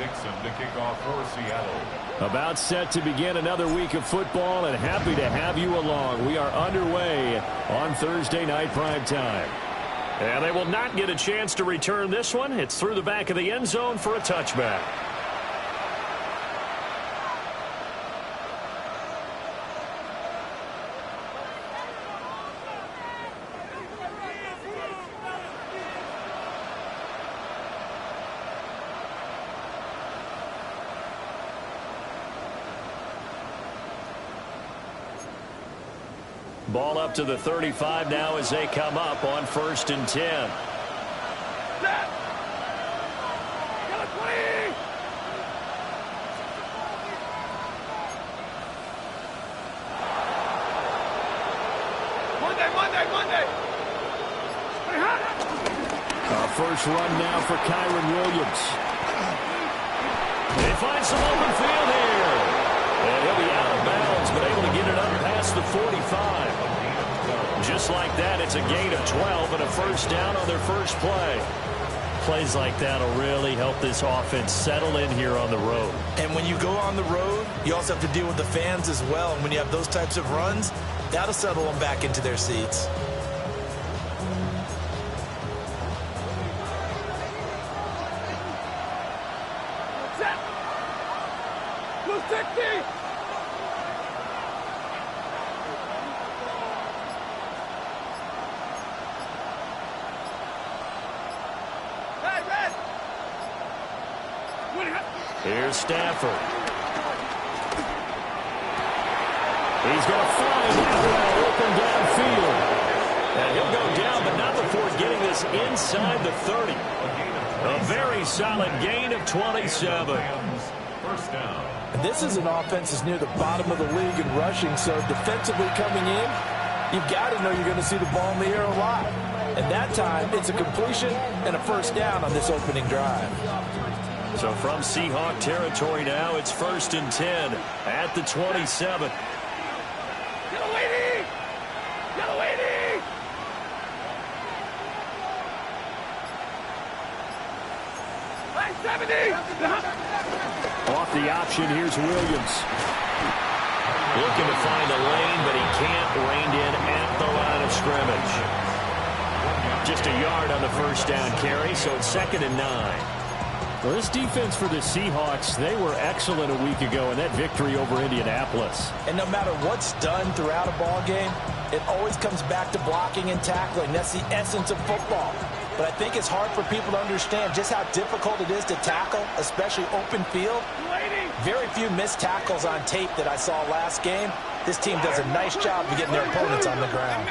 Dixon to kick off for Seattle. About set to begin another week of football, and happy to have you along. We are underway on Thursday night primetime. And they will not get a chance to return this one. It's through the back of the end zone for a touchback. Ball up to the 35 now as they come up on 1st and 10. Monday. First run now for Kyren Williams. They find some open field here. And he'll be out of bounds, but able to get it up past the 45. Just like that, it's a gain of 12 and a first down on their first play. Plays like that will really help this offense settle in here on the road. And when you go on the road, you also have to deal with the fans as well. And when you have those types of runs, that'll settle them back into their seats. Here's Stafford. He's going to find that open downfield. And he'll go down, but not before getting this inside the 30. A very solid gain of 27. First down. This is an offense that's near the bottom of the league in rushing, so defensively coming in, you've got to know you're going to see the ball in the air a lot. And that time, it's a completion and a first down on this opening drive. So from Seahawk territory now, it's 1st and 10 at the 27. Off the option, here's Williams. Looking to find a lane, but he can't. Reined in at the line of scrimmage. Just a yard on the first down carry, so it's 2nd and 9. Well, this defense for the Seahawks, they were excellent a week ago in that victory over Indianapolis. And no matter what's done throughout a ball game, it always comes back to blocking and tackling. That's the essence of football. But I think it's hard for people to understand just how difficult it is to tackle, especially open field. Very few missed tackles on tape that I saw last game. This team does a nice job of getting their opponents on the ground.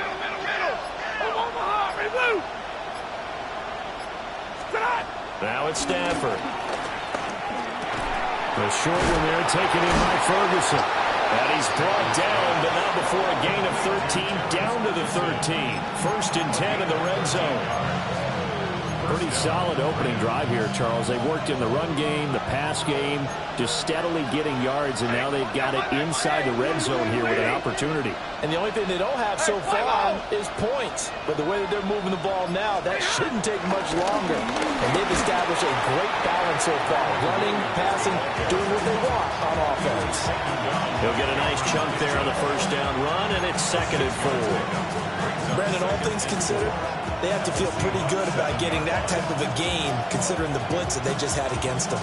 Now it's Stafford. The short one there taken in by Ferguson. And he's brought down, but not before a gain of 13, down to the 13. 1st and 10 in the red zone. Pretty solid opening drive here, Charles. They worked in the run game, the pass game, just steadily getting yards, and now they've got it inside the red zone here with an opportunity. And the only thing they don't have so far is points. But the way that they're moving the ball now, that shouldn't take much longer. And they've established a great balance so far. Running, passing, doing what they want on offense. He'll get a nice chunk there on the first down run, and it's 2nd and 4. Brandon, all things considered, they have to feel pretty good about getting that type of a gain, considering the blitz that they just had against them.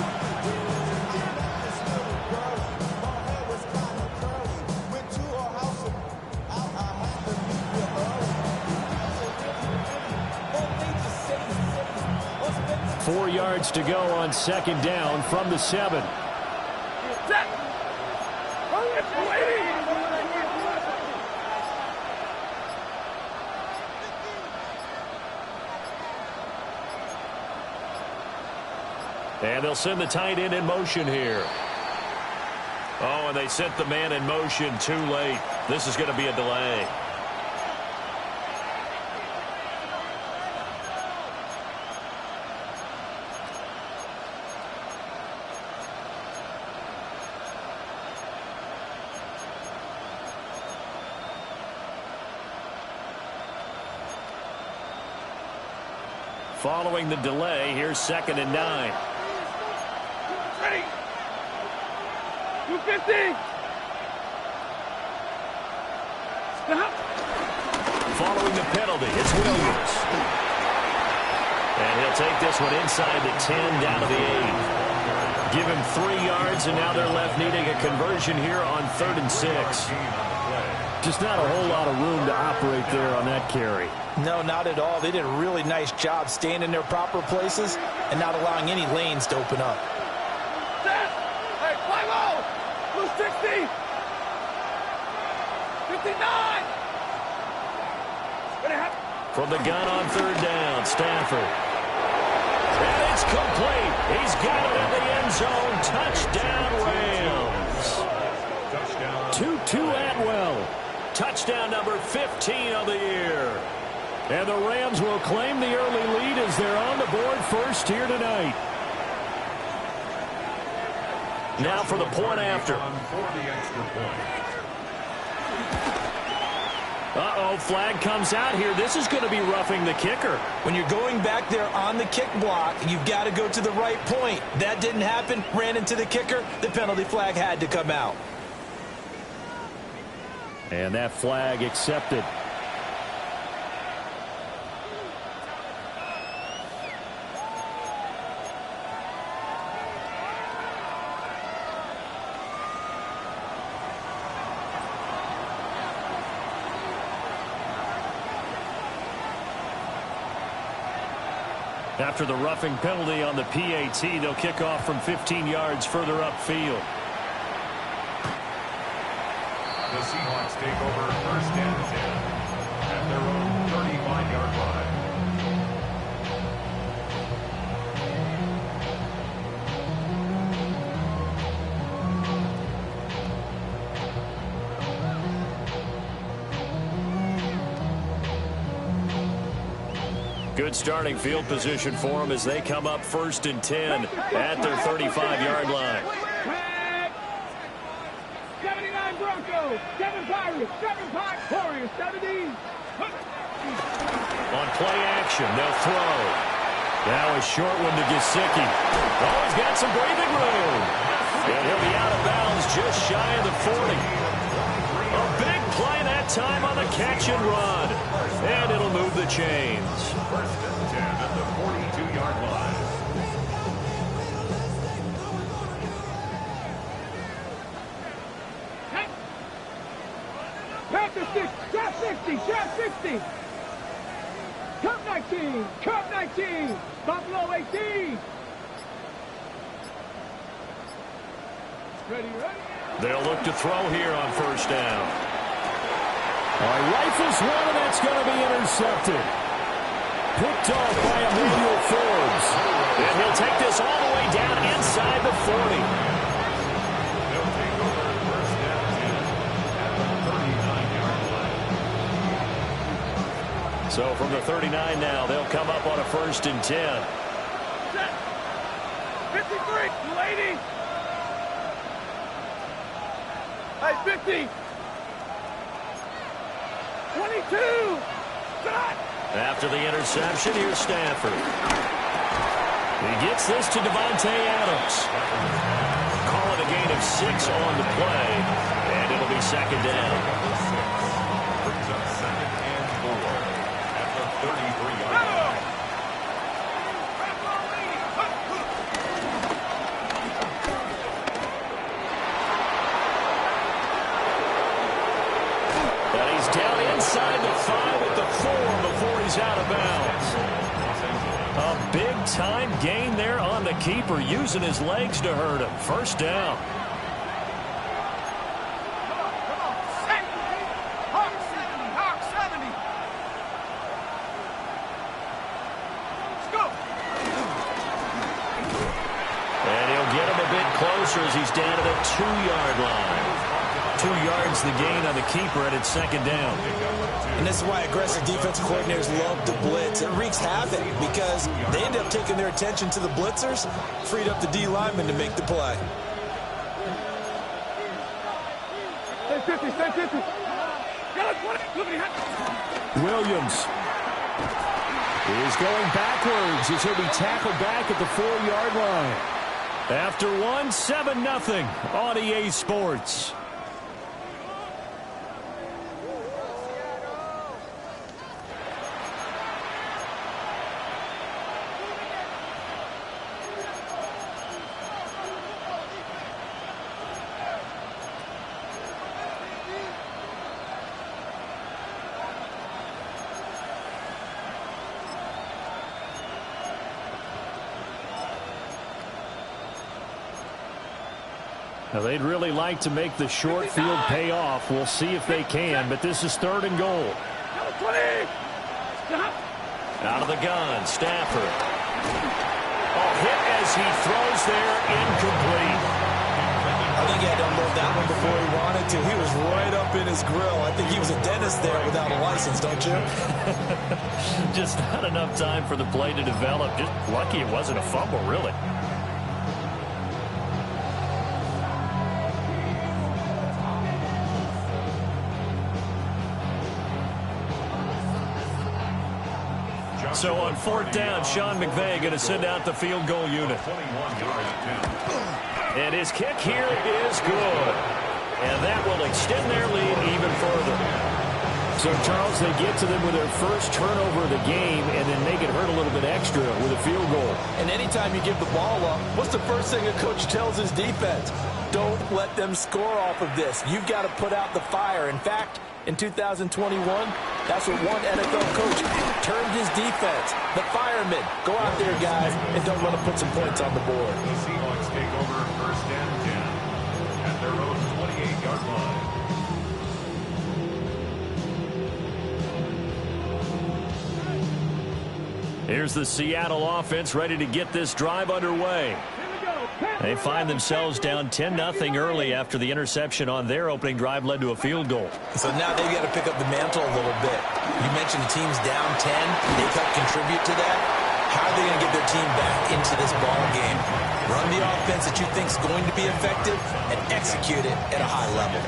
Four yards to go on 2nd down from the 7. And they'll send the tight end in motion here. Oh, and they sent the man in motion too late. This is going to be a delay. Following the delay, here's 2nd and 9. 250. Stop. Following the penalty, it's Williams. And he'll take this one inside the 10, down to the 8. Give him 3 yards, and now they're left needing a conversion here on 3rd and 6. Just not a whole lot of room to operate there on that carry. No, not at all. They did a really nice job staying in their proper places and not allowing any lanes to open up. Set. Hey, fly low. Blue 60. 59. From the gun on 3rd down, Stafford. And it's complete. He's got it in the end zone. Touchdown, Rams. Touchdown. Tutu Atwell. Touchdown number 15 of the year. And the Rams will claim the early lead as they're on the board first here tonight. Now for the point after. For the extra point. Uh-oh, flag comes out here. This is going to be roughing the kicker. When you're going back there on the kick block, you've got to go to the right point. That didn't happen. Ran into the kicker. The penalty flag had to come out. And that flag accepted. After the roughing penalty on the PAT, they'll kick off from 15 yards further upfield. The Seahawks take over 1st and 10 at their own 35-yard line. Good starting field position for them as they come up 1st and 10 at their 35-yard line. 79 Broncos, 7 Pirates, 7 Warriors, 70. On play action, they'll throw. Now a short one to Gesicki. Oh, he's got some breathing room. And he'll be out of bounds just shy of the 40. A big play that time on the catch and run. And it'll move the chains. 1st and 10 at the 42-yard line. Panther 6, shot 60, shot 60. Cup 19, Cup 19, Buffalo 18. Ready. They'll look to throw here on 1st down. Rifles one, and that's going to be intercepted. Picked off by Emmanuel Forbes. And he'll take this all the way down inside the 40. They'll take over 1st and 10 at the 39-yard line. So from the 39 now, they'll come up on a 1st and 10. Set. 53, 280. Hey, 50. 22. Shot. After the interception, here's Stafford. He gets this to Devontae Adams. Call it a gain of 6 on the play, and it'll be 2nd down. Brings up 2nd and 4 at the 33-yard line. And he's down inside the 5 at the 4 before he's out of bounds. A big-time gain there on the keeper, using his legs to hurt him. 1st down. And he'll get him a bit closer as he's down at the 2-yard line. 2 yards the gain on the keeper, and it's 2nd down. And this is why aggressive defensive coordinators love to blitz. It wreaks havoc because they end up taking their attention to the blitzers, freed up the D lineman to make the play. Stay 50, stay 50. Williams is going backwards as he'll be tackled back at the 4-yard line. After one, 7-0 on EA Sports. Now, they'd really like to make the short field pay off. We'll see if they can, but this is 3rd and goal. Out of the gun, Stafford. Oh, hit as he throws there, incomplete. I think he had to unload that one before he wanted to. He was right up in his grill. I think he was a dentist there without a license, don't you? Just not enough time for the play to develop. Just lucky it wasn't a fumble, really. So on 4th down, Sean McVay going to send out the field goal unit. And his kick here is good. And that will extend their lead even further. So, Charles, they get to them with their first turnover of the game and then make it hurt a little bit extra with a field goal. And anytime you give the ball up, what's the first thing a coach tells his defense? Don't let them score off of this. You've got to put out the fire. In fact, in 2021, that's what one NFL coach termed his defense. The firemen. Go out there, guys, and don't let them put some points on the board. The Seahawks take over 1st and 10 at their own 28-yard line. Here's the Seattle offense ready to get this drive underway. They find themselves down 10-0 early after the interception on their opening drive led to a field goal. So now they've got to pick up the mantle a little bit. You mentioned the team's down 10. They've helped contribute to that. How are they going to get their team back into this ball game? Run the offense that you think is going to be effective and execute it at a high level.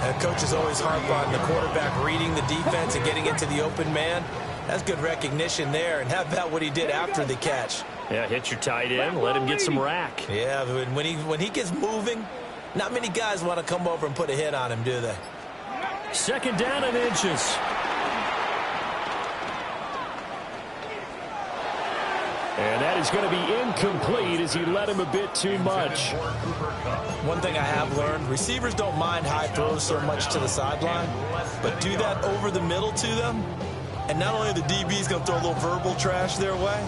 And coaches always harp on the quarterback reading the defense and getting into the open man. That's good recognition there. And how about what he did after the catch? Yeah, hit your tight end, let him get some rack. Yeah, when he gets moving, not many guys want to come over and put a hit on him, do they? 2nd down and inches. And that is going to be incomplete as he led him a bit too much. One thing I have learned, receivers don't mind high throws so much to the sideline, but do that over the middle to them, and not only are the DBs going to throw a little verbal trash their way,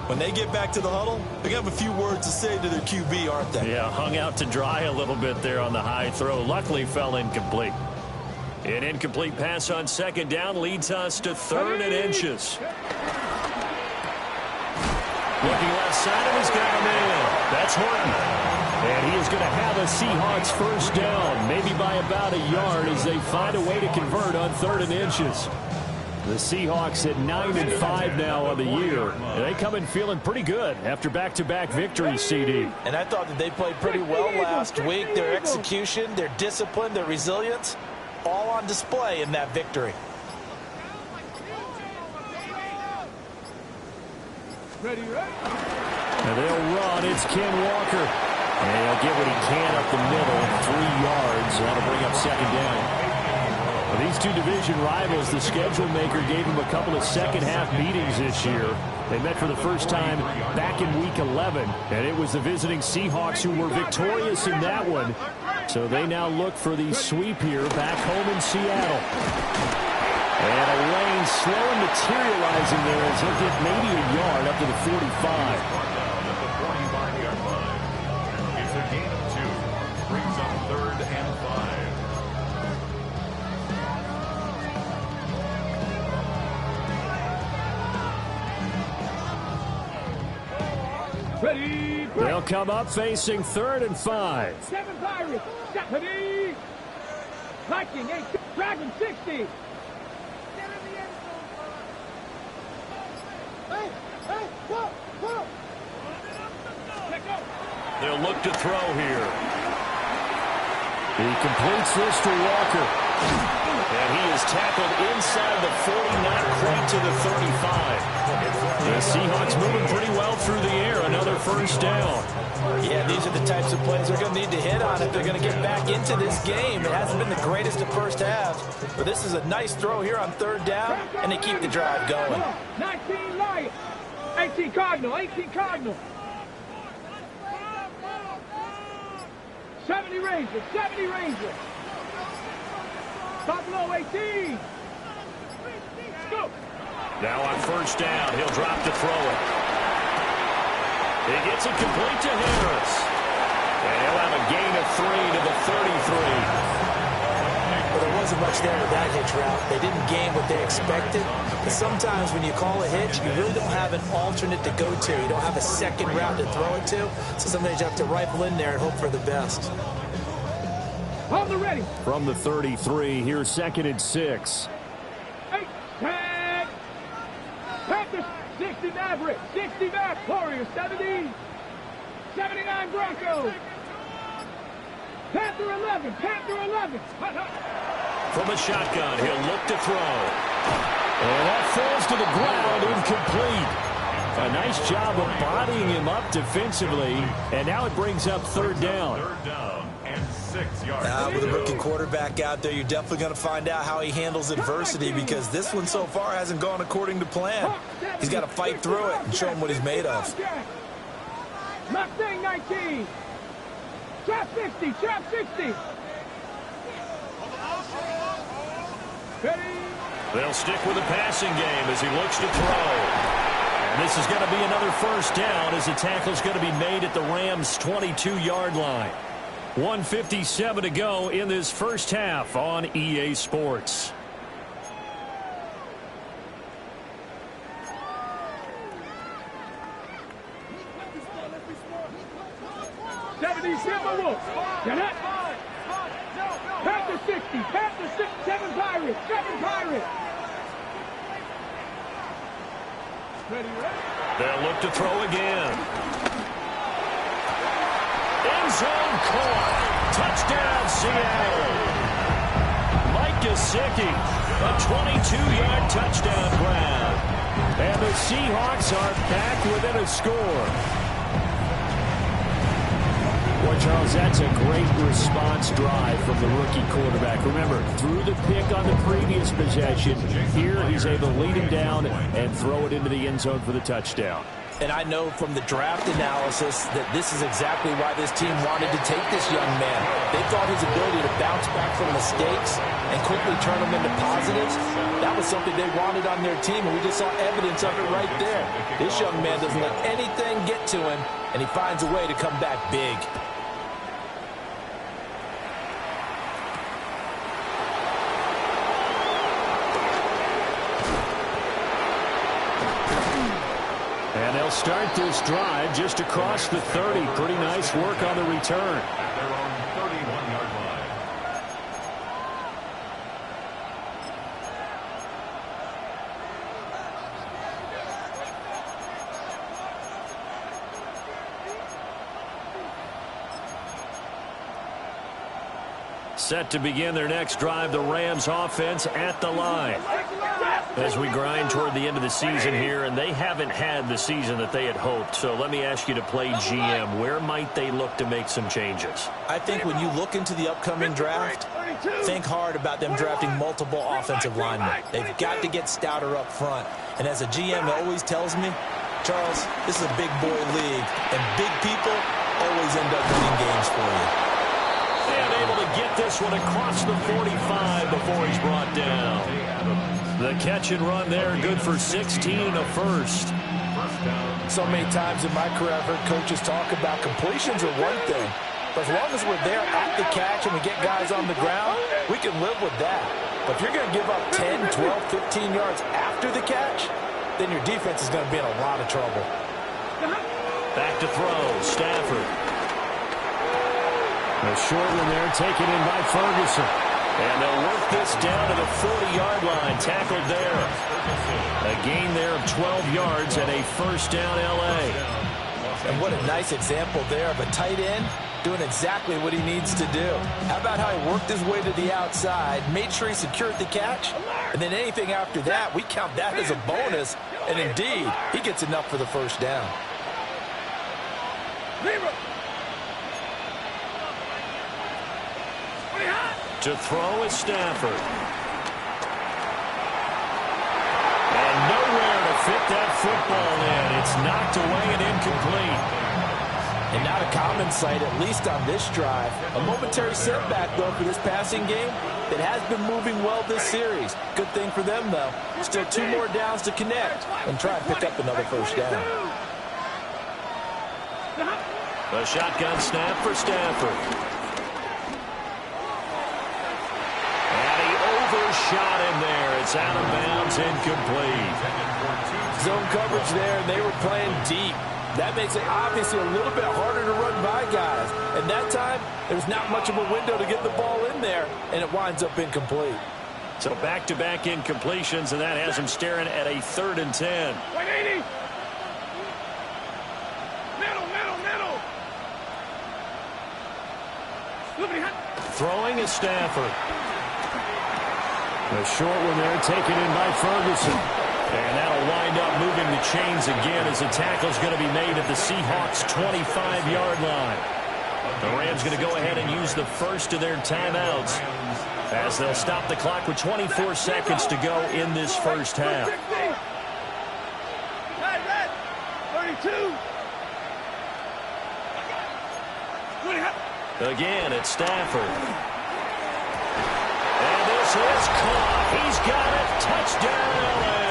when they get back to the huddle, they're going to have a few words to say to their QB, aren't they? Yeah, hung out to dry a little bit there on the high throw. Luckily fell incomplete. An incomplete pass on 2nd down leads us to 3rd and inches. Looking left side, and he's got him in. That's Horton. And he is going to have a Seahawks 1st down, maybe by about a yard as they find a way to convert on 3rd and inches. The Seahawks at 9-5 now on the year. And they come in feeling pretty good after back-to-back victories, CD. And I thought that they played pretty well last week. Their execution, their discipline, their resilience, all on display in that victory. And they'll run. It's Ken Walker. And he'll get what he can up the middle. 3 yards. That'll bring up 2nd down. Well, these two division rivals, the schedule maker gave them a couple of second-half meetings this year. They met for the first time back in Week 11, and it was the visiting Seahawks who were victorious in that one. So they now look for the sweep here back home in Seattle. And a lane slow and materializing there as he'll get maybe a yard up to the 45. It's a gain of 2. Brings up 3rd and 5. Ready. They'll come up facing 3rd and 5. 7 Pirates. Ready. Viking 8. Dragon 60. They'll look to throw here. He completes this to Walker. And he is tackled inside the 40, not quite to the 35. The Seahawks moving pretty well through the air. Another first down. Yeah, these are the types of plays they're going to need to hit on if they're going to get back into this game. It hasn't been the greatest of first halves, but this is a nice throw here on third down, and they keep the drive going. 19 Lions, 18 Cardinal, 18 Cardinal. 70 Rangers, 70 Rangers. Buffalo 18. Go. Now on first down, he'll drop to throw it. He gets it complete to Harris. And he'll have a gain of 3 to the 33. Well, there wasn't much there with that hitch route. They didn't gain what they expected. But sometimes when you call a hitch, you really don't have an alternate to go to. You don't have a second route to throw it to. So sometimes you have to rifle in there and hope for the best. Hold the ready. From the 33, here's 2nd and 6. 8, 10. Panthers, 60 Mavericks, 60 Mavericks. Warriors, 70. 79 Broncos. Panther 11, Panther 11. From a shotgun, he'll look to throw. And that falls to the ground, incomplete. A nice job of bodying him up defensively, and now it brings up third down. Third down and 6 yards. With a rookie quarterback out there, you're definitely going to find out how he handles adversity, because this one so far hasn't gone according to plan. He's got to fight through it and show him what he's made of. Mustang 19. Trap 60, trap 60. Ready? They'll stick with the passing game as he looks to throw. And this is going to be another first down as the tackle's going to be made at the Rams' 22-yard line. 1:57 to go in this first half on EA Sports. Panther 60, Panther 6, 7 Pirates, 7 Pirates. Ready, ready. They'll look to throw again. End zone caught. Touchdown, Seattle. Mike Gesicki, a 22-yard touchdown grab. And the Seahawks are back within a score. Boy, Charles, that's a great response drive from the rookie quarterback. Remember, threw the pick on the previous possession. Here, he's able to lead him down and throw it into the end zone for the touchdown. And I know from the draft analysis that this is exactly why this team wanted to take this young man. They thought his ability to bounce back from mistakes and quickly turn them into positives, that was something they wanted on their team, and we just saw evidence of it right there. This young man doesn't let anything get to him, and he finds a way to come back big. And they'll start this drive just across the 30. Pretty nice work on the return. At their own 31-yard line. Set to begin their next drive, the Rams offense at the line. As we grind toward the end of the season here, and they haven't had the season that they had hoped. So let me ask you to play GM. Where might they look to make some changes? I think when you look into the upcoming draft, think hard about them drafting multiple offensive linemen. They've got to get stouter up front. And as a GM always tells me, Charles, this is a big boy league, and big people always end up winning games for you. And able to get this one across the 45 before he's brought down. The catch and run there, good for 16 and a first. So many times in my career, I've heard coaches talk about completions are one thing. But as long as we're there at the catch and we get guys on the ground, we can live with that. But if you're going to give up 10, 12, 15 yards after the catch, then your defense is going to be in a lot of trouble. Back to throw, Stafford. A short one there, taken in by Ferguson. And they'll work this down to the 40-yard line, tackled there. A gain there of 12 yards and a first down, L.A. And what a nice example there of a tight end doing exactly what he needs to do. How about how he worked his way to the outside, made sure he secured the catch, and then anything after that, we count that as a bonus, and indeed, he gets enough for the first down. To throw is Stafford. And nowhere to fit that football in. It's knocked away and incomplete. And not a common sight, at least on this drive. A momentary setback, though, for this passing game. It has been moving well this series. Good thing for them, though. Still 2 more downs to connect and try and pick up another first down. A shotgun snap for Stafford. And he overshot him there. It's out of bounds, incomplete. Zone coverage there, and they were playing deep. That makes it obviously a little bit harder to run by guys. And that time, there's not much of a window to get the ball in there, and it winds up incomplete. So back-to-back incompletions, and that has him staring at a 3rd and 10. 180. Middle. Throwing is Stafford. A short one there taken in by Ferguson. And that'll wind up moving the chains again as the tackle's going to be made at the Seahawks' 25-yard line. The Rams going to go ahead and use the first of their timeouts as they'll stop the clock with 24 seconds to go in this first half. 32. Again, it's Stafford. And this is caught. He's got it. Touchdown, LA.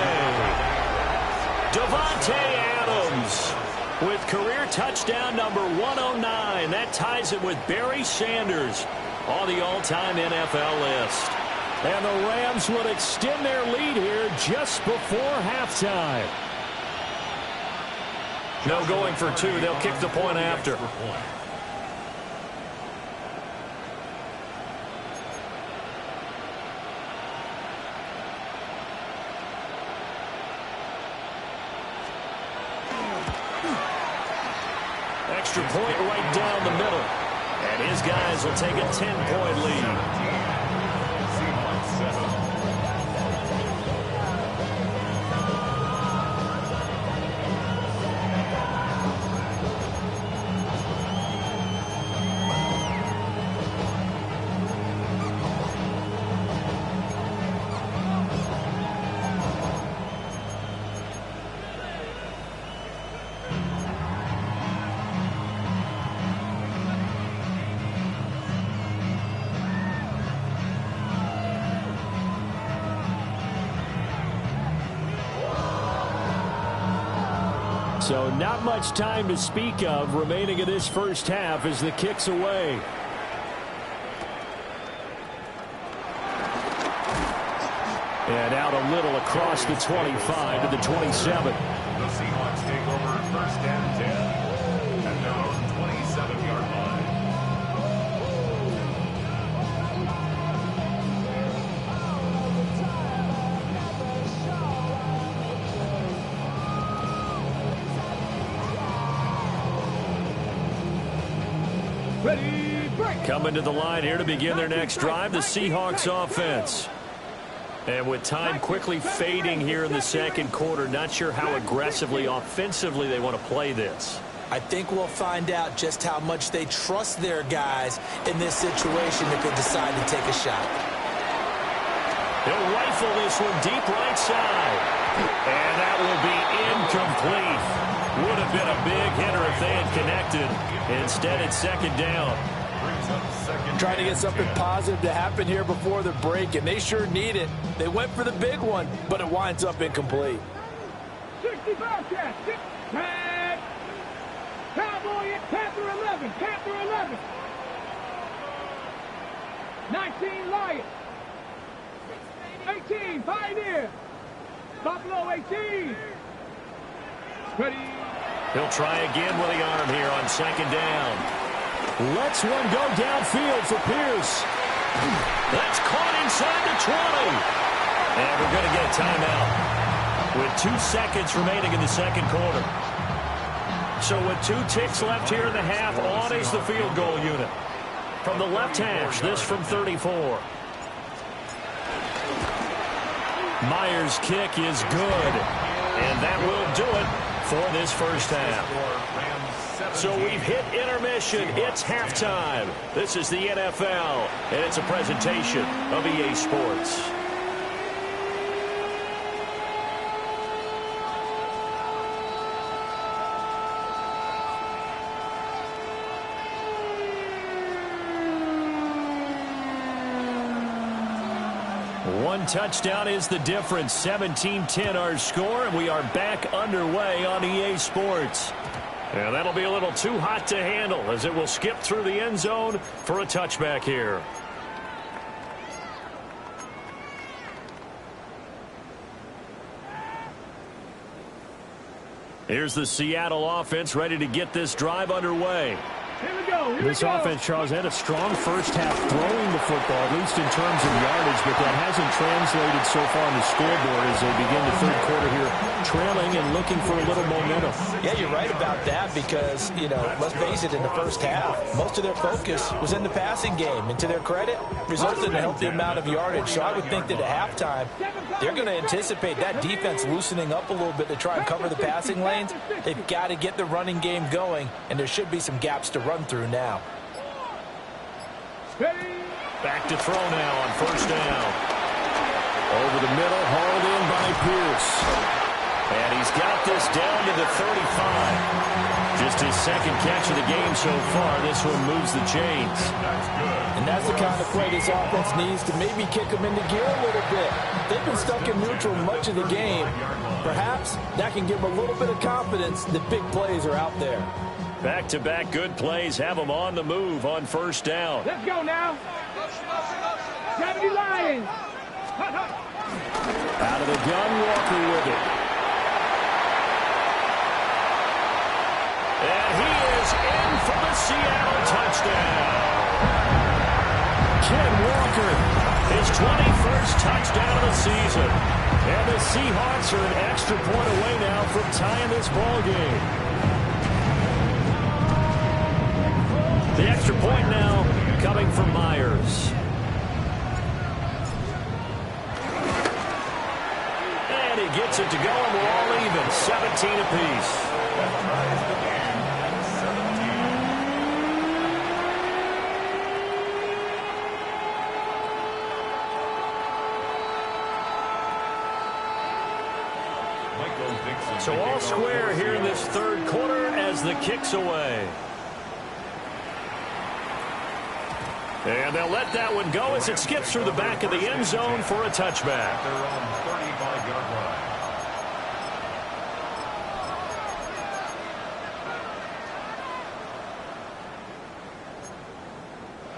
Davante Adams with career touchdown number 109. That ties it with Barry Sanders on the all-time NFL list. And the Rams would extend their lead here just before halftime. No going for 2. They'll kick the point after. Extra point right down the middle. And his guys will take a 10-point lead. So not much time to speak of remaining in this first half as the kick's away. And out a little across the 25 to the 27. The Seahawks take over 1st and 10 at their own 27-yard line. Ready, break. Coming to the line here to begin their next drive, the Seahawks offense. And with time quickly fading here in the second quarter, not sure how aggressively, offensively they want to play this. I think we'll find out just how much they trust their guys in this situation if they decide to take a shot. They'll rifle this one deep right side. And that will be incomplete. Would have been a big hitter if they had connected. Instead, it's 2nd down. Trying to get something positive to happen here before the break, and they sure need it. They went for the big one, but it winds up incomplete. 60 Bearcats. Tag. Cowboy at Panther 11. Panther 11. 19 Lions. 18 Pioneer. Buffalo 18. Ready. He'll try again with the arm here on 2nd down. Lets one go downfield for Pierce. That's caught inside the 20. And we're going to get a timeout with 2 seconds remaining in the second quarter. So with 2 ticks left here in the half, on is the field goal unit. From the left hash, this from 34. Myers' kick is good. And that will do it for this first half. So we've hit intermission. It's halftime. This is the NFL, and it's a presentation of EA Sports. One touchdown is the difference. 17-10 our score, and we are back underway on EA Sports. And that'll be a little too hot to handle as it will skip through the end zone for a touchback here. Here's the Seattle offense ready to get this drive underway. Here we go. This offense, Charles, had a strong first half throwing the football, at least in terms of yardage, but that hasn't translated so far on the scoreboard as they begin the third quarter here, trailing and looking for a little momentum. Yeah, you're right about that because, let's face it, in the first half, most of their focus was in the passing game. And to their credit, resulted in a healthy amount of yardage. So I would think that at halftime, they're going to anticipate that defense loosening up a little bit to try and cover the passing lanes. They've got to get the running game going, and there should be some gaps to run through now. Back to throw now on first down. Over the middle, hauled in by Pierce. And he's got this down to the 35. Just his second catch of the game so far. This one moves the chains. And that's the kind of play this offense needs to maybe kick them into gear a little bit. They've been stuck in neutral much of the game. Perhaps that can give them a little bit of confidence that big plays are out there. Back-to-back good plays have them on the move on first down. Let's go now. 70 Lions. Out of the gun, Walker with it. And he is in for the Seattle touchdown. Ken Walker, his 21st touchdown of the season. And the Seahawks are an extra point away now from tying this ball game. The extra point now coming from Myers. And he gets it to go, and we're all even. 17 apiece. So all square here in this third quarter as the kick's away. And they'll let that one go as it skips through the back of the end zone for a touchback. They're on 35-yard line.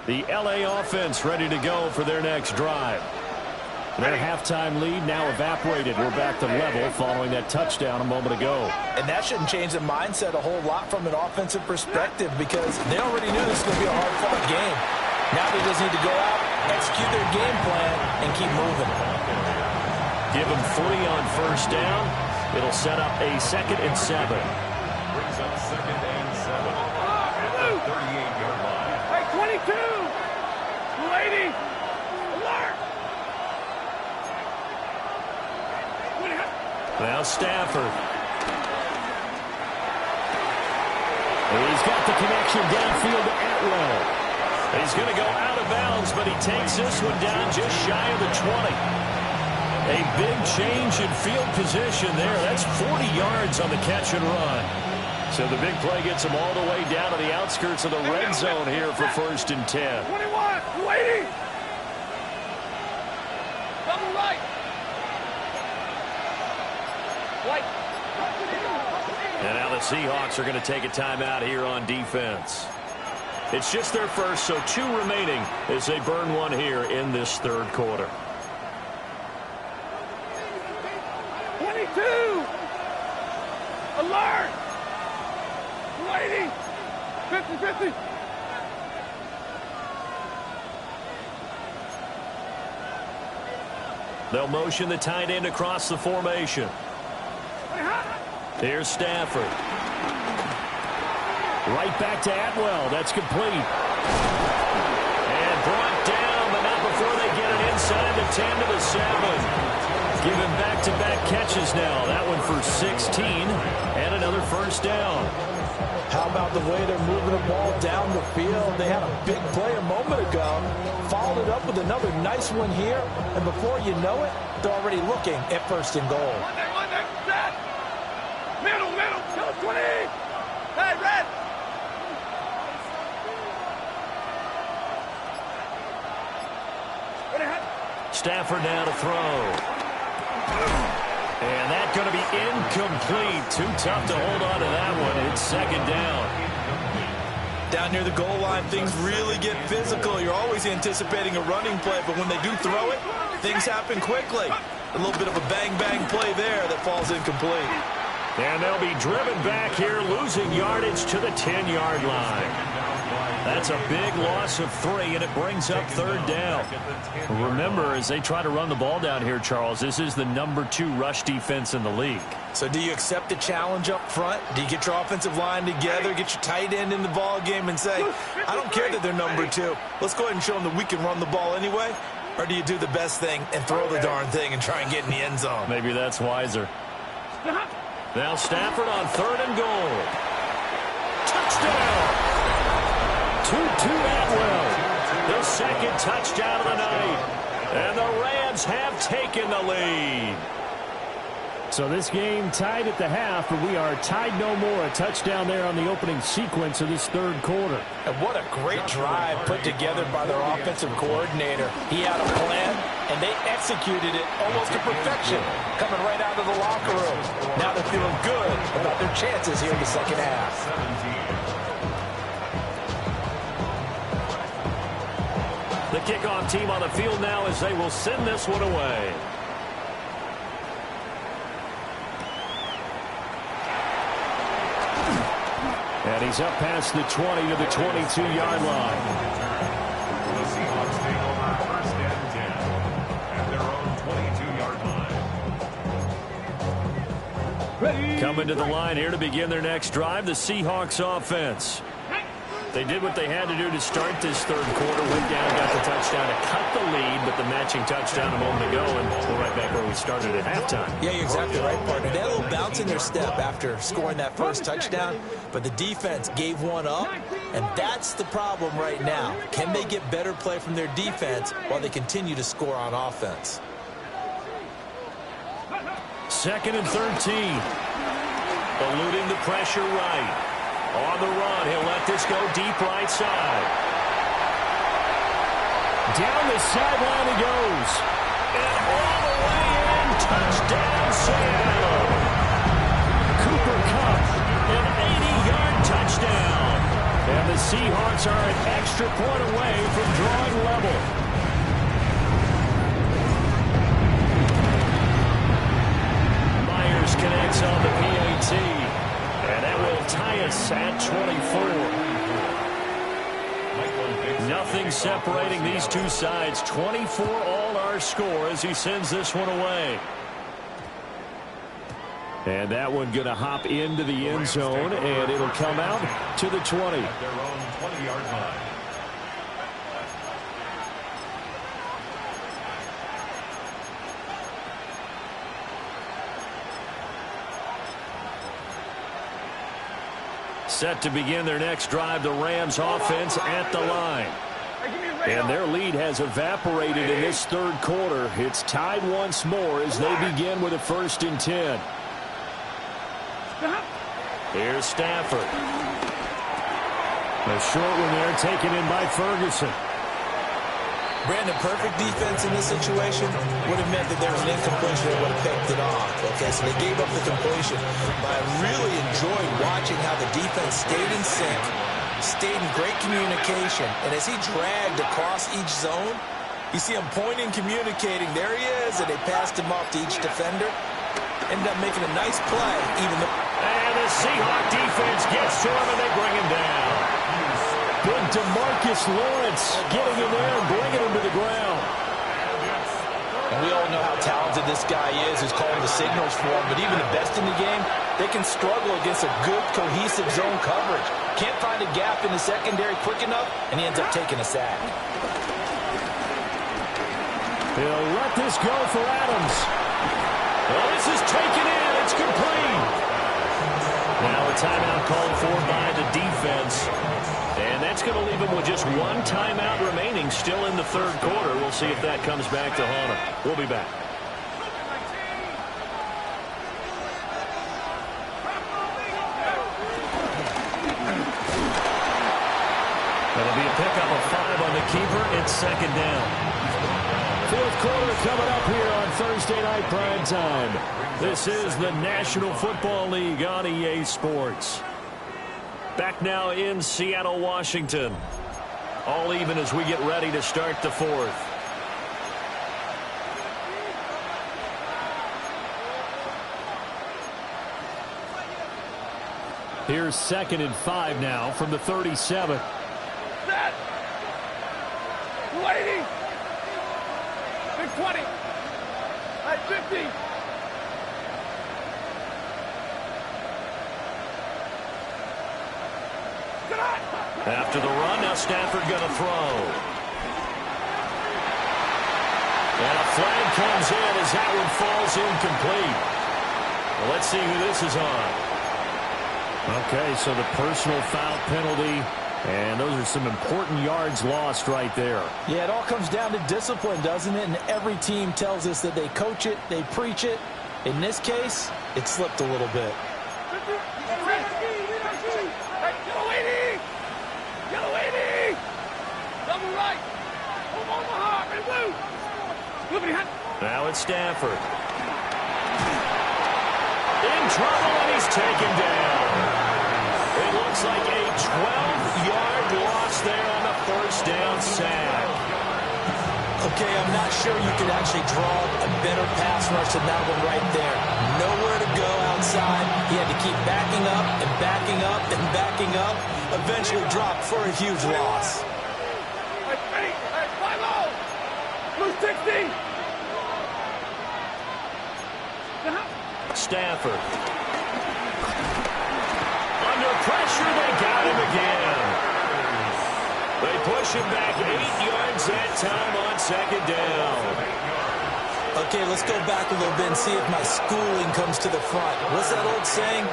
The LA offense ready to go for their next drive. Their halftime lead now evaporated. We're back to level following that touchdown a moment ago. And that shouldn't change the mindset a whole lot from an offensive perspective because they already knew this was going to be a hard-fought game. Now they just need to go out, execute their game plan, and keep moving. Give them 3 on first down. It'll set up a 2nd and 7. Brings up 2nd and 7 at the 38-yard line. Hey, 22. 280. Alert. Now Stafford. He's got the connection downfield to Atwell. He's going to go out of bounds, but he takes this one down just shy of the 20. A big change in field position there. That's 40 yards on the catch and run. So the big play gets him all the way down to the outskirts of the red zone here for 1st and 10. 21. 280. Double right. White. And now the Seahawks are going to take a timeout here on defense. It's just their first, so 2 remaining as they burn one here in this third quarter. 22. Alert. 280. 50-50. They'll motion the tight end across the formation. Here's Stafford. Right back to Atwell. That's complete. And brought down, but not before they get it inside the 10 to the 7. Giving back-to-back catches now. That one for 16 and another first down. How about the way they're moving the ball down the field? They had a big play a moment ago, followed it up with another nice one here, and before you know it, they're already looking at first and goal. One there, set. Middle, go 20. Hey, red. Stafford now to throw. And that's going to be incomplete. Too tough to hold on to that one. It's second down. Down near the goal line, things really get physical. You're always anticipating a running play, but when they do throw it, things happen quickly. A little bit of a bang-bang play there that falls incomplete. And they'll be driven back here, losing yardage to the 10-yard line. That's a big loss of 3, and it brings up third down. Remember, as they try to run the ball down here, Charles, this is the number 2 rush defense in the league. So do you accept the challenge up front? Do you get your offensive line together, get your tight end in the ball game and say, I don't care that they're number 2. Let's go ahead and show them that we can run the ball anyway? Or do you do the best thing and throw the darn thing and try and get in the end zone? Maybe that's wiser. Now Stafford on third and goal. Touchdown! 2-2 Atwell. The second touchdown of the night. And the Rams have taken the lead. So this game tied at the half, but we are tied no more. A touchdown there on the opening sequence of this third quarter. And what a great drive put together by their offensive coordinator. He had a plan, and they executed it almost to perfection, coming right out of the locker room. Now they're feeling good about their chances here in the second half. The kickoff team on the field now as they will send this one away. And he's up past the 20 to the 22-yard line. The Seahawks take over first and 10 at their own 22-yard line. Coming to the line here to begin their next drive, the Seahawks offense. They did what they had to do to start this third quarter. Went down, got the touchdown to cut the lead, but the matching touchdown a moment ago, and we're right back where we started at halftime. Yeah, you're exactly right, partner. They had a little bounce in their step after scoring that first touchdown, but the defense gave one up, and that's the problem right now. Can they get better play from their defense while they continue to score on offense? Second and 13. Eluding the pressure right. On the run, he'll let this go deep right side. Down the sideline he goes. And all the way in, touchdown Sam. Cooper Kupp, An 80-yard touchdown. and the Seahawks are an extra point away from drawing level. Myers connects on the PAT. And that will tie us at 24. Nothing separating these two sides. 24 all our score as he sends this one away. And that one going to hop into the end zone, and it'll come out to the 20. Their own 20-yard line. Set to begin their next drive, the Rams offense at the line. And their lead has evaporated in this third quarter. It's tied once more as they begin with a 1st and 10. Here's Stafford. A short one there taken in by Ferguson. Brandon, perfect defense in this situation would have meant that there was an incompletion that would have picked it off. Okay, so they gave up the completion. But I really enjoyed watching how the defense stayed in sync, stayed in great communication. And as he dragged across each zone, you see him pointing, communicating. There he is, and they passed him off to each defender. Ended up making a nice play, even though... And the Seahawk defense gets to him, and they bring him down. Big DeMarcus Lawrence getting in there and bringing him to the ground. And we all know how talented this guy is who's calling the signals for him. But even the best in the game, they can struggle against a good, cohesive zone coverage. Can't find a gap in the secondary quick enough, and he ends up taking a sack. He'll let this go for Adams. Well, this is taken in. It's complete. Now a timeout called for by the defense. And that's going to leave him with just one timeout remaining still in the third quarter. We'll see if that comes back to haunt him. We'll be back. That'll be a pickup of 5 on the keeper. It's second down. Fourth quarter coming up here on Thursday Night Prime Time. This is the National Football League on EA Sports. Back now in Seattle, Washington. All even as we get ready to start the fourth. Here's 2nd and 5 now from the 37. Set. Lady. Big 20. At 50. After the run, now Stafford going to throw. And a flag comes in as that one falls incomplete. Well, let's see who this is on. Okay, so the personal foul penalty, and those are some important yards lost right there. Yeah, it all comes down to discipline, doesn't it? And every team tells us that they coach it, they preach it. In this case, it slipped a little bit. Now it's Stafford. In trouble, and he's taken down. It looks like a 12-yard loss there on the first down sack. Okay, I'm not sure you could actually draw a better pass rush than that one right there. Nowhere to go outside. He had to keep backing up and backing up and backing up. Eventually dropped for a huge loss. Blue 60. Stafford. Under pressure, they got him again. They push him back 8 yards that time on second down. Okay, let's go back a little bit and see if my schooling comes to the front. What's that old saying?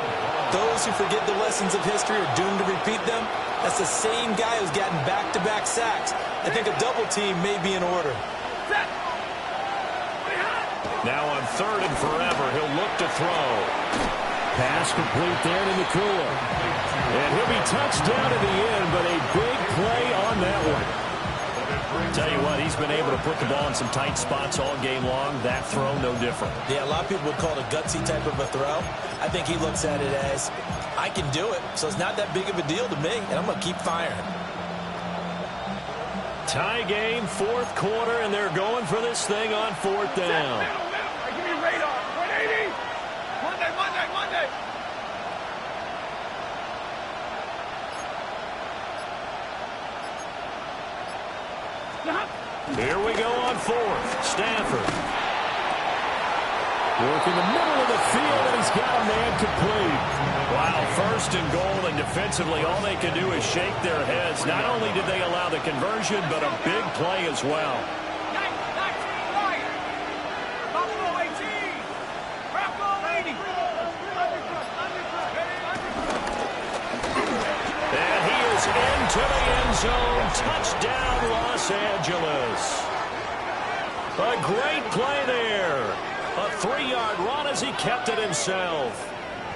Those who forget the lessons of history are doomed to repeat them. That's the same guy who's gotten back-to-back sacks. I think a double team may be in order. Now on 3rd and forever, he'll look to throw. Pass complete there to Nakua. And he'll be touched down to the end, but a big play on that one. Tell you what, he's been able to put the ball in some tight spots all game long. That throw, no different. Yeah, a lot of people would call it a gutsy type of a throw. I think he looks at it as, I can do it, so it's not that big of a deal to me, and I'm going to keep firing. Tie game, 4th quarter, and they're going for this thing on 4th down. Give me radar. 180. Monday. Here we go on 4th. Stafford. Working the middle of the field, and he's got a man complete. Wow, 1st and goal, and defensively, all they can do is shake their heads. Not only did they allow the conversion, but a big play as well. And he is into the end zone. Touchdown, Los Angeles. A great play there. A 3-yard run as he kept it himself.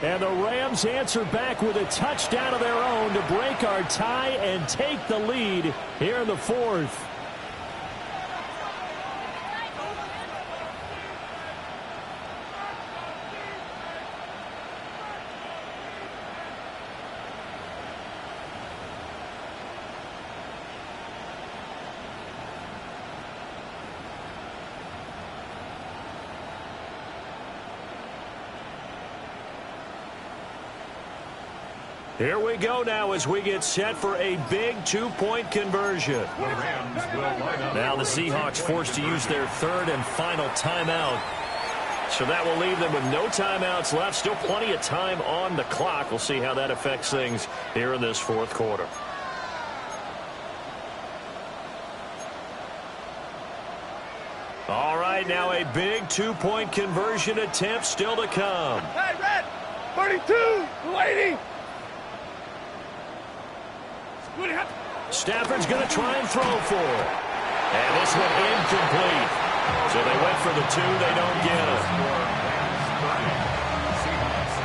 And the Rams answer back with a touchdown of their own to break our tie and take the lead here in the 4th. Here we go now as we get set for a big two-point conversion. The Rams will line up. Now the Seahawks forced to use their third and final timeout. So that will leave them with no timeouts left. Still plenty of time on the clock. We'll see how that affects things here in this fourth quarter. All right, now a big two-point conversion attempt still to come. Hey, Red! 32! Lady! Stafford's going to try and throw for it. And this one incomplete. So they went for the two. They don't get it. Seahawks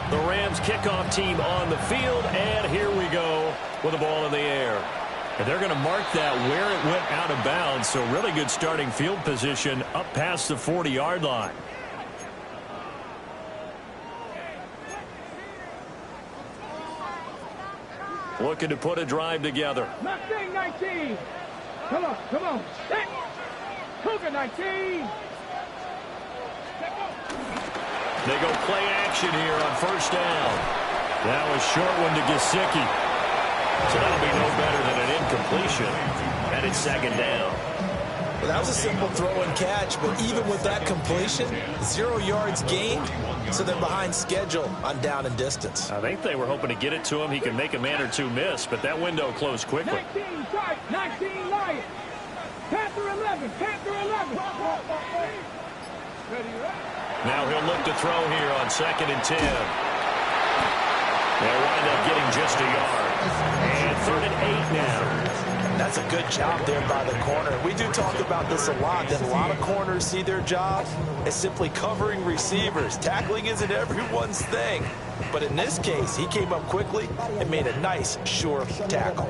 24. The Rams kickoff team on the field, and here we go with the ball in the air. And they're going to mark that where it went out of bounds, so really good starting field position up past the 40-yard line. Looking to put a drive together. Mustang 19! Come on, come on. Set! Cougar 19! They go play action here on first down. That was short one to Gesicki. So that'll be no better than an incompletion. And it's second down. Well, that was a simple throw and catch, but even with that completion, 0 yards gained, so they're behind schedule on down and distance. I think they were hoping to get it to him. He can make a man or two miss, but that window closed quickly. 19 Strike, 19 Lions. Panther 11, Panther 11. Now he'll look to throw here on 2nd and 10. They'll wind up getting just a yard. And 3rd and 8 now. That's a good job there by the corner. We do talk about this a lot, that a lot of corners see their job as simply covering receivers. Tackling isn't everyone's thing. But in this case, he came up quickly and made a nice, sure tackle.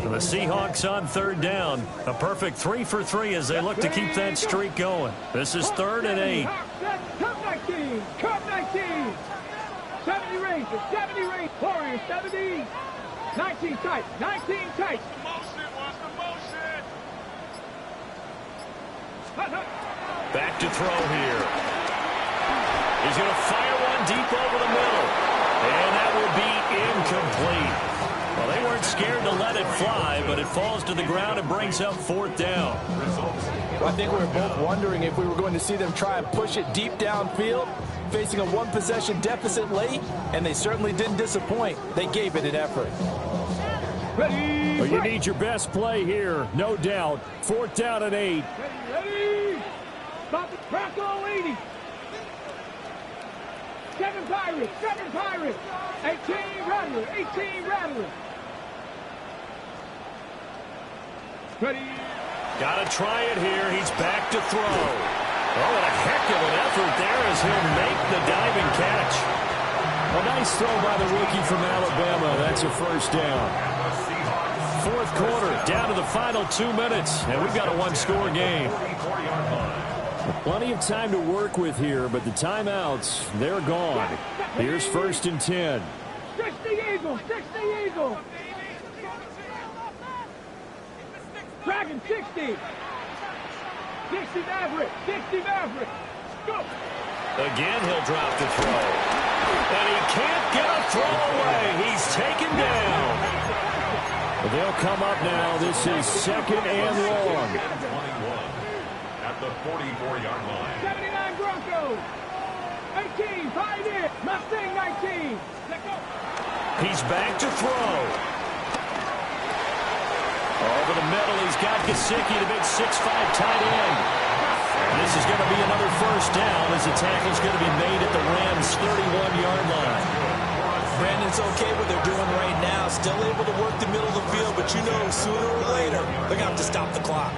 So the Seahawks on 3rd down. A perfect 3 for 3 as they look to keep that streak going. This is 3rd and 8. Cup 19, Cup 19. 70 Rangers, 70 Rangers. Warriors, 70. 19 tight, 19 tight. Back to throw here. He's going to fire one deep over the middle. And that will be incomplete. Well, they weren't scared to let it fly, but it falls to the ground and brings up 4th down. Well, I think we were both wondering if we were going to see them try and push it deep downfield, facing a one-possession deficit late, and they certainly didn't disappoint. They gave it an effort. Ready, Well, you need your best play here, no doubt. 4th down and 8. ready. Stop it, Bronco 80. 7 Pirates, 7 Pirates. 18 Rattlers, 18 Rattlers. Ready. Got to try it here. He's back to throw. Oh, and a heck of an effort there as he'll make the diving catch. A nice throw by the rookie from Alabama. That's a 1st down. 4th quarter, down to the final 2 minutes, and we've got a one-score game. Plenty of time to work with here, but the timeouts, they're gone. Here's 1st and 10. 60 Eagles, 60 Eagles. Dragon 60. 60 Maverick, 60 Maverick. Go. Again, he'll drop the throw. And he can't get a throw away. He's taken down. They'll come up now. This is 2nd and long. 21 at the 44-yard line. 79 Broncos. 18, 5 in. Mustang 19. Let go. He's back to throw. Over the middle, he's got Gesicki, the big 6'5" tight end. And this is going to be another 1st down as the tackle's going to be made at the Rams' 31-yard line. Brandon's okay what they're doing right now. Still able to work the middle of the field, but you know sooner or later they're going to have to stop the clock.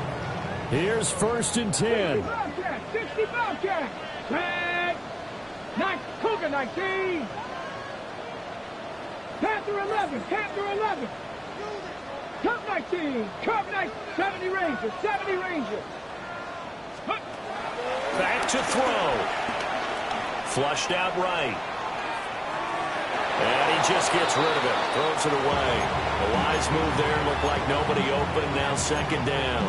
Here's 1st and 10. 60 Bobcats. Tag. Cougar 19. Panther 11. Panther 11. Cup 19. Cup 19. 70 Rangers. 70 Rangers. Back to throw. Flushed out right. And he just gets rid of it. Throws it away. The wise move there. Looked like nobody open. Now second down.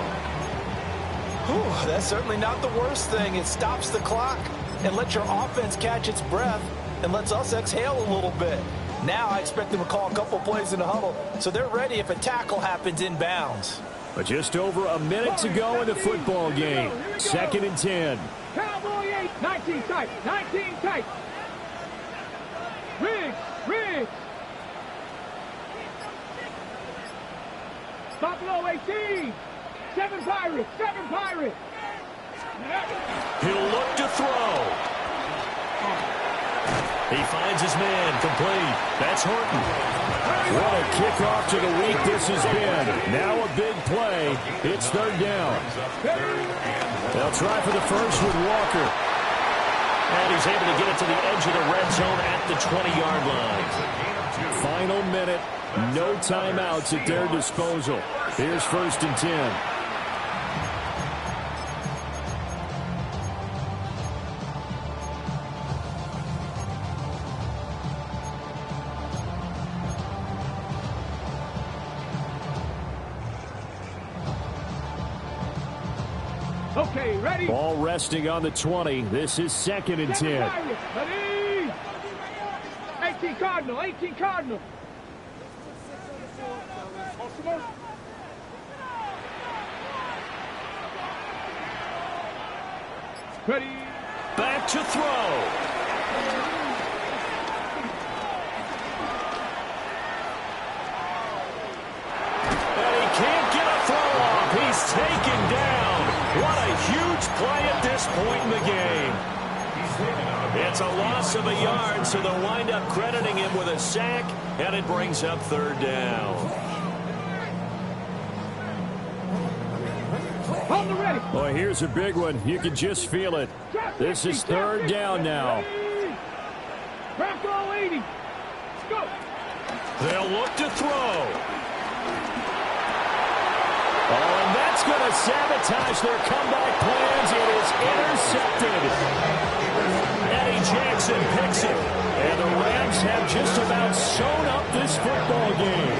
Whew, that's certainly not the worst thing. It stops the clock and lets your offense catch its breath and lets us exhale a little bit. Now I expect them to call a couple plays in the huddle so they're ready if a tackle happens inbounds. But just over a minute to go in the football game. Second and 10. Cowboy 8. 19 tight. 19 tight. Riggs. Buffalo 18. 7 Pirates. He'll look to throw. He finds his man. Complete. That's Horton. What a kickoff to the week this has been. Now a big play. It's third down. They'll try for the first with Walker. And he's able to get it to the edge of the red zone at the 20-yard line. Final minute. No timeouts at their disposal. Here's first and 10. Okay, ready? Ball resting on the 20. This is second and 10. Ready? 18 Cardinal. Ready? Back to throw. And he can't get a throw off. He's taken down. What a huge play at this point in the game. It's a loss of a yard, so they'll wind up crediting him with a sack, and it brings up third down. Well, here's a big one. You can just feel it. This is third down now. Bronco 80. Go. They'll look to throw. Oh, and that's going to sabotage their comeback plans. It is intercepted. Eddie Jackson picks it. And the Rams have just about sewn up this football game.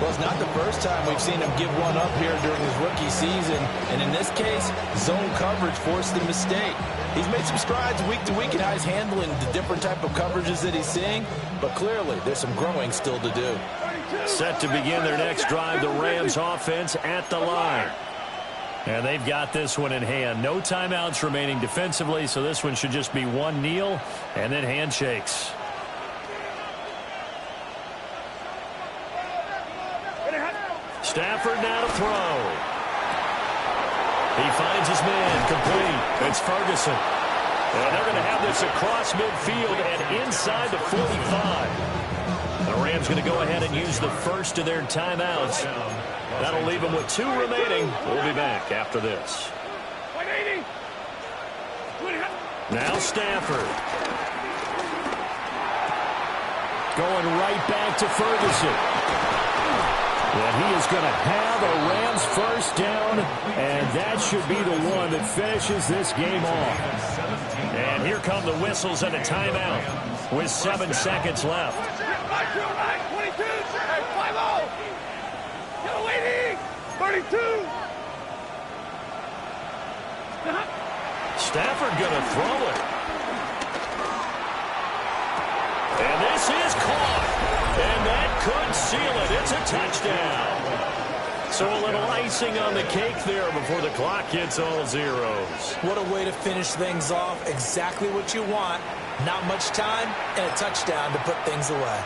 Well, it's not the first time we've seen him give one up here during his rookie season. And in this case, zone coverage forced the mistake. He's made some strides week to week in how he's handling the different type of coverages that he's seeing. But clearly, there's some growing still to do. Set to begin their next drive, the Rams offense at the line. And they've got this one in hand. No timeouts remaining defensively, so this one should just be one kneel and then handshakes. Stafford now to throw. He finds his man, complete. It's Ferguson. And they're going to have this across midfield and inside the 45. The Rams going to go ahead and use the first of their timeouts. That'll leave them with 2 remaining. We'll be back after this. Now Stafford. Going right back to Ferguson. And he is going to have a Rams first down, and that should be the one that finishes this game off. And here come the whistles and a timeout with 7 seconds left. 22, 5-0. Yellow 80, 32. Stafford going to throw it. And this is caught. And that could seal it. It's a touchdown. So a little icing on the cake there before the clock hits all zeros. What a way to finish things off. Exactly what you want. Not much time and a touchdown to put things away.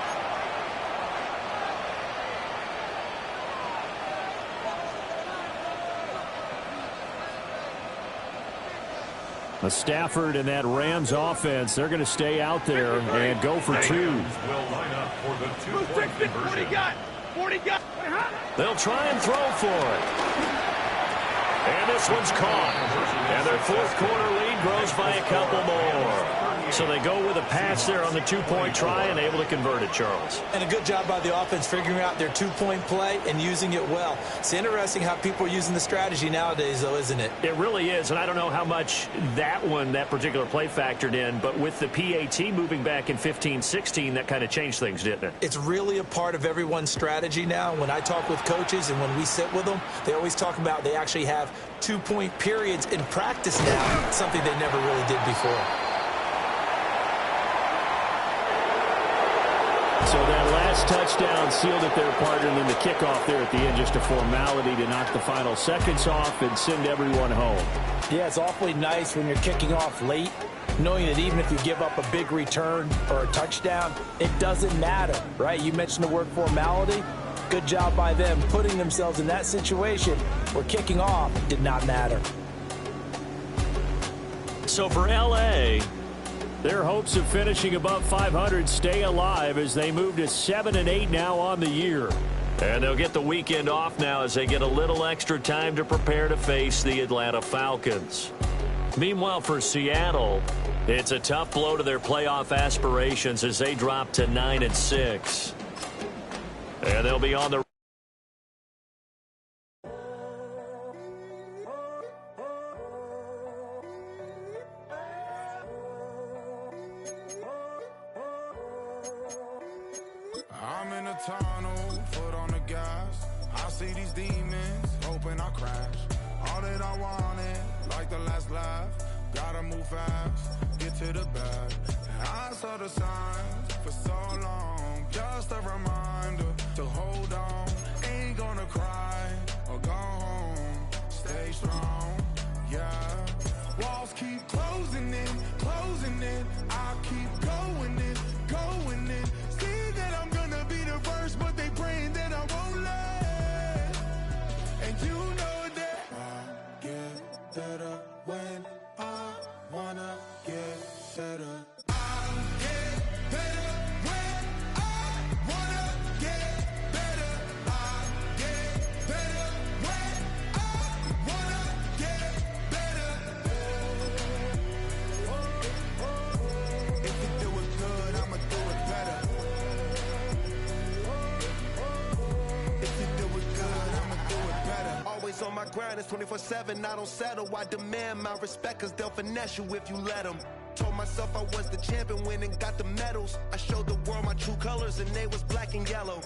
Stafford and that Rams offense, they're going to stay out there and go for 2. Will line up for the 2-point conversion. 40 got. They'll try and throw for it. And this one's caught. And their fourth quarter lead grows by a couple more. So they go with a pass there on the two-point try and able to convert it, Charles. And a good job by the offense figuring out their two-point play and using it well. It's interesting how people are using the strategy nowadays, though, isn't it? It really is, and I don't know how much that particular play factored in, but with the PAT moving back in 15-16, that kind of changed things, didn't it? It's really a part of everyone's strategy now. When I talk with coaches and when we sit with them, they always talk about they actually have two-point periods in practice now, something they never really did before. So that last touchdown sealed it their partner, and then the kickoff there at the end, just a formality to knock the final seconds off and send everyone home. Yeah, it's awfully nice when you're kicking off late, knowing that even if you give up a big return or a touchdown, it doesn't matter, right? You mentioned the word formality. Good job by them putting themselves in that situation where kicking off did not matter. So for L.A., their hopes of finishing above 500 stay alive as they move to 7-8 now on the year. and they'll get the weekend off now as they get a little extra time to prepare to face the Atlanta Falcons. Meanwhile, for Seattle, it's a tough blow to their playoff aspirations as they drop to 9-6. And they'll be on the I'm in a tunnel, foot on the gas. I see these demons, hoping I crash. All that I wanted, like the last laugh. Gotta move fast, get to the bag. I saw the signs for so long, just a reminder to hold on. Ain't gonna cry or go home, stay strong, yeah. Walls keep closing in, I keep going in, going in. See that I'm gonna be the first, but they praying that I won't let. And you know that I get better when I wanna get better. I get better when I wanna get better. I get better when I wanna get better. If you do it good, I'ma do it better. If you do it good, I'ma do it better. Always on my grind, it's 24/7, I don't settle. I demand my respect, cause they'll finesse you if you let them. Told myself I was the champion, went and got the medals. I showed the world my true colors and they was black and yellow.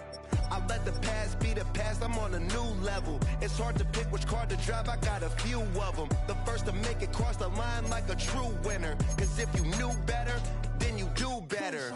I let the past be the past, I'm on a new level. It's hard to pick which car to drive, I got a few of them. The first to make it cross the line like a true winner. Cause if you knew better, then you do better.